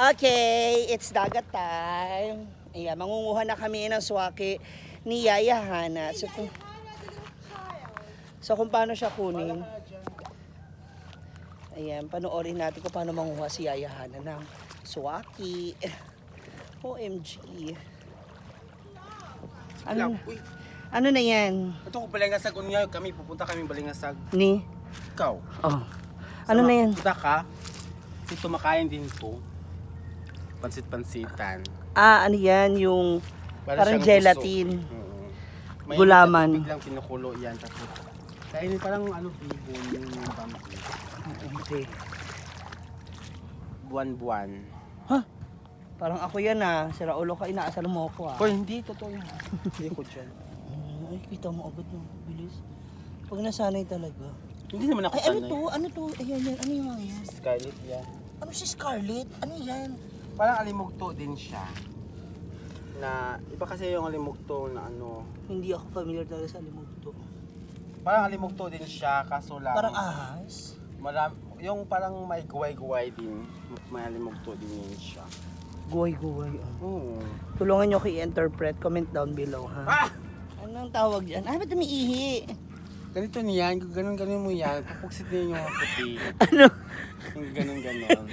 Okay, it's dagat time. Ayan, mangunguha na kami ng swaki ni Yaya Hana. So kung paano siya kunin. Ayan, panoorin natin kung paano manguha si Yaya Hana ng swaki. OMG. Ano na yan? Ito ko Balingasag unya kami pupunta kami Balingasag. Ni? Ikaw. Oh. Ano na yan? Punta ka. Ito makain din to. Pansit-pansitan. Ano yan? Yung parang siyang gelatin. gusto. Gulaman. May biglang kinukulo yan. Tapos, kainin parang bibon yung bamboo. Okay. Buwan-buwan. Ha? Parang ako yan Sira ulo ka, inaasal mo ako Hoy, hindi. Totoo yan. Hindi ko dyan. Ay, kita mo agad no. Bilis. Pag nasanay talaga. Hindi naman ako Ay, sanay. ano to? Ayan yan. Ano yung mga yan? Scarlet yan. Ano si Scarlett? Ano yan? Parang alimugto din siya. Na, iba kasi yung alimugto na ano. Hindi ako familiar talaga sa limugto. Parang alimugto din siya, kaso lang. Parang ahas? Yung parang may guway-guway din. May alimugto din yun siya. Guway-guway. Oo. Tulungan nyo kayo i-interpret. Comment down below ha. Ah! Anong tawag dyan? Ba't umiihi? Ganito niyan, ganun-ganun mo yan. Pupuksit niya yung puti. Ano? Yung ganun-ganun.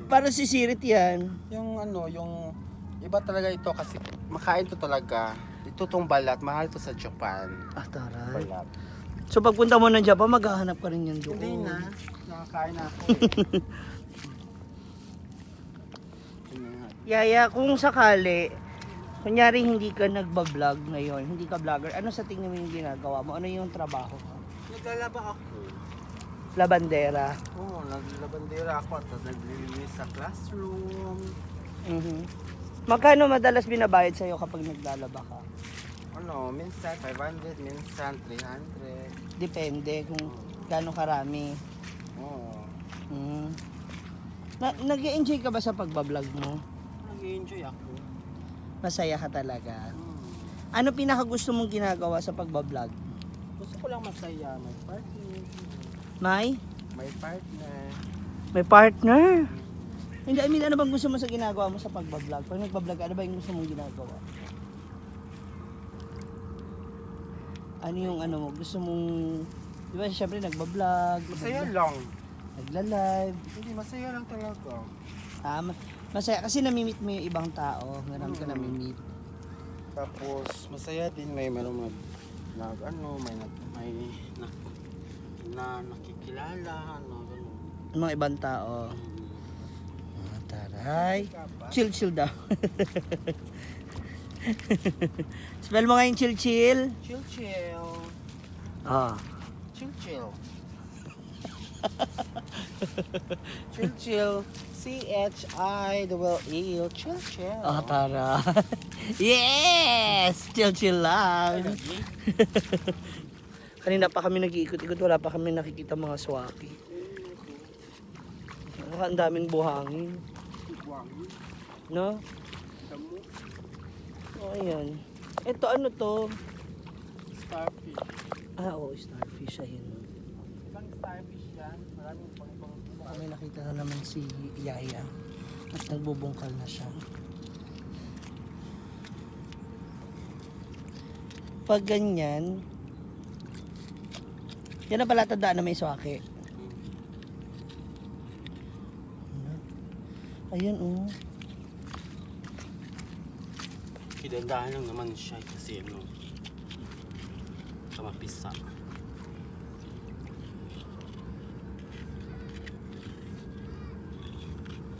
Para sisirit yan. Yung ano, yung iba talaga ito kasi makain to talaga. Ito tong balat, mahal to sa Japan. Taray. Balat. So pagpunta mo ng Japan, maghahanap ka rin yan doon. Hindi na, nakakain na ako. Yaya, kung sakali, kunyari hindi ka nagbablog ngayon, hindi ka vlogger, ano sa tingin mo yung ginagawa mo? Ano yung trabaho mo? Naglalaba ako. Labandera. Oo, naglabandera ako at naglilinis sa classroom. Magkano madalas binabayad sa'yo kapag naglalaba ka? Ano, minsan 500, minsan 300. Depende kung gaano karami. Oo. Nag-enjoy ka ba sa pagbablog mo? Nag-enjoy ako. Masaya ka talaga. Ano pinaka gusto mong ginagawa sa pagbablog? Gusto ko lang masaya, may partner. May? May partner. May partner? Hindi, I mean, ano bang gusto mo sa ginagawa mo sa pagbablog? Pag nagbablog, ano ba yung gusto mong ginagawa? Ano yung ano mo? Gusto mong... Di ba, syempre nagbablog. Masaya lang. Nagla-live. Hindi, masaya lang talaga. Masaya kasi namimit mo yung ibang tao. Meron ka namimit. Tapos, masaya din may meron nakikilala, ano, gano'n. Yung mga ibang tao. Taray. Chill daw. Spell mo nga yung chill. Chill. Ah. Chill. Chill. C-H-I-L-L. Chill. Tara. Yes! Chill lang. Kanina pa kami nag-iikot-ikot, wala pa kami nakikita mga swaki. Ang daming buhangin. No? Ayan. Ito ano to? Starfish. Oo, starfish. Ayan. Ibang starfish yan. Maraming pang-ibang. Kami nakita na naman si Yaya. At nagbubungkal na siya. Pag ganyan, yan na pala tandaan na may swaki. Ayan Kidandahan lang naman siya kasi ano, sa mapisa.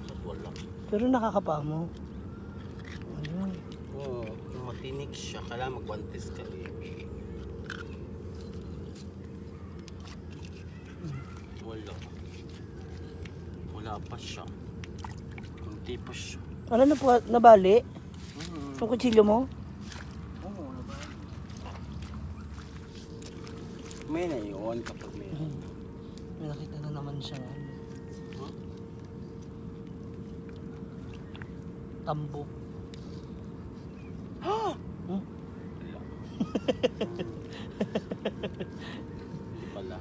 At wala. Pero nakakapa mo. Ayun. Oo, kung matinik siya, kailangan magwantes ka eh. Wala pa siya. Kunti pa siya. Ano na po, nabali? Yung kutsilyo mo? Oo, nabali. May na yun kapag may. May nakita na naman siya. Tambok. Hindi pala.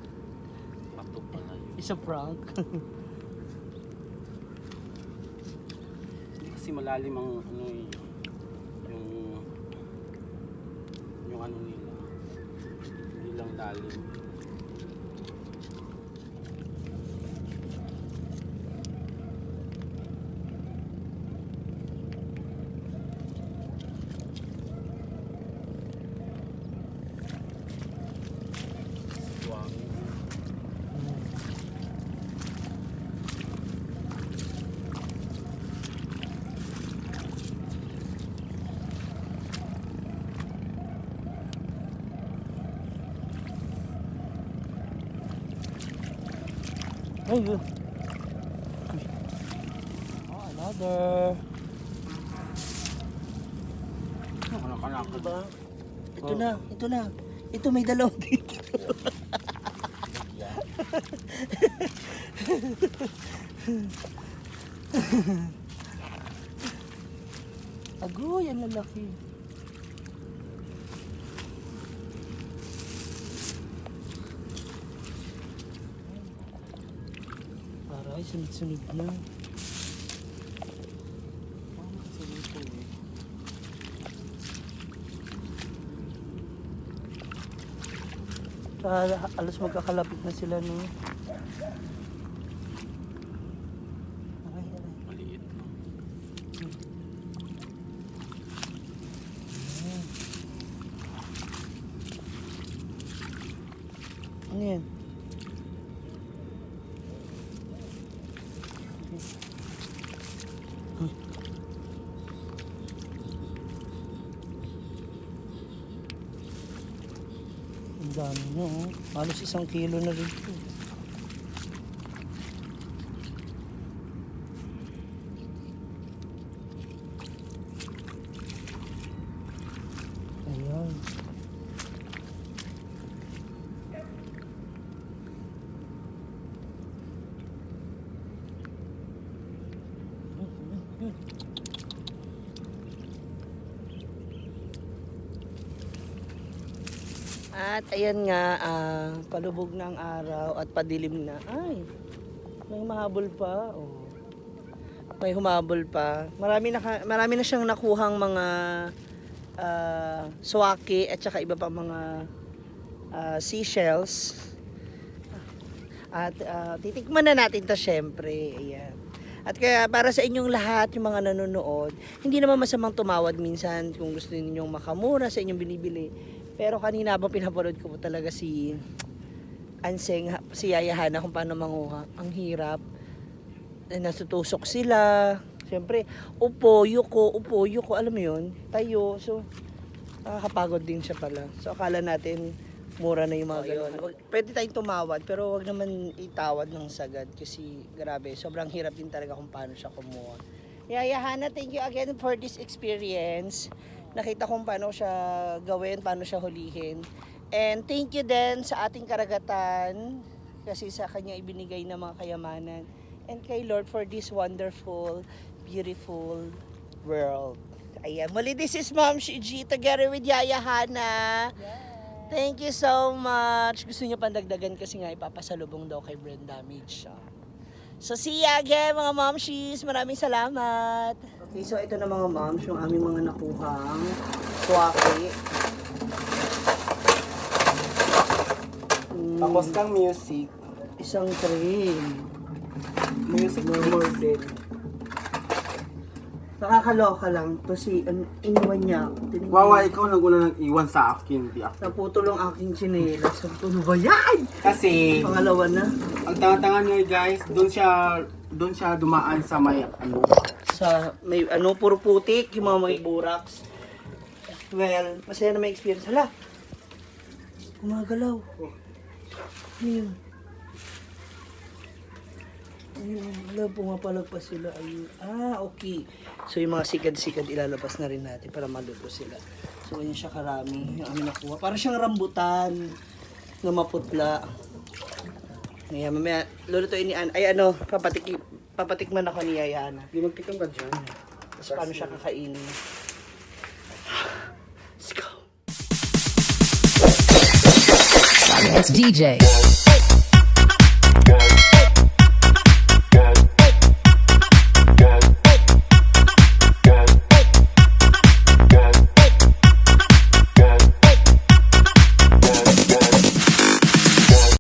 Pato pala yun. Isa prank. kasi malalim ang ano eh, yung ano nila. Hindi lang lalim. Wow. Ay, yun. Oh, another. Ano ka na? Diba? Ito na, ito na. Ito may dalaw dito. Agoy, ang lalaki. Aray, sunod-sunod na. Alas magkakalapit na sila no. Aray, aray. Maliit. Ano yan? Ang dami nyo, oh. Halos 1 kilo na rin ito. Ayan. At ayan nga, palubog ng araw at padilim na. Ay, may humahabol pa. Oh. May humabol pa. Marami na siyang nakuhang mga swaki at saka iba pa mga seashells. At titikman na natin to syempre. Ayan. At kaya para sa inyong lahat, yung mga nanonood, hindi naman masamang tumawad minsan kung gusto ninyong makamura sa inyong binibili. Pero kanina habang pinapanood ko po talaga si Anseng, si Yaya Hana kung paano manguha. Ang hirap. Nasutusok sila. Siyempre, upo, yuko, alam mo yun, tayo. So, nakakapagod din siya pala. So, akala natin mura na yung mga ganun. Pwede tayong tumawad, pero wag naman itawad ng sagad kasi grabe, sobrang hirap din talaga kung paano siya kumuha. Yaya Hana, thank you again for this experience. Nakita kung paano siya gawin, paano siya hulihin. And thank you din sa ating karagatan kasi sa kanya ibinigay ng mga kayamanan. And kay Lord for this wonderful, beautiful world. Ayan, muli this is Ma'am Shiji together with Yaya Hana. Thank you so much. Gusto niyo pandagdagan kasi nga ipapasalubong daw kay Brain Damage siya. So see ya again mga momshies. Maraming salamat. Okay, so ito na mga moms, yung aming mga nakuhang swaki. Tapos kang music. Isang tray. Music No more din. Nakakaloka lang. To si, iniwan niya. Wawa, ikaw naguna nag-iwan sa akin. Di ako. Naputol ang aking tsinelas. Sabi ko, ano ba yan? Kasi, Pangalawa na. ang tanga-tanga nyo guys, doon siya dumaan sa may ano. Sa may puro putik, yung mga may buraks. Well, masaya na may experience. Hala, gumagalaw. Ayun. Ayun, hala, pumapalag pa sila. Ayun. Okay. So yung mga sikad-sikad ilalabas na rin natin para maluto sila. So ganyan siya karami yung aming nakuha. Para siyang rambutan na maputla. Ngayon, mamaya, lulutuin ni Ann. Ay papatikman ako ni Yaya Hana. Di magtikam ka dyan. Tapos paano siya kakainin. Let's go. It's DJ.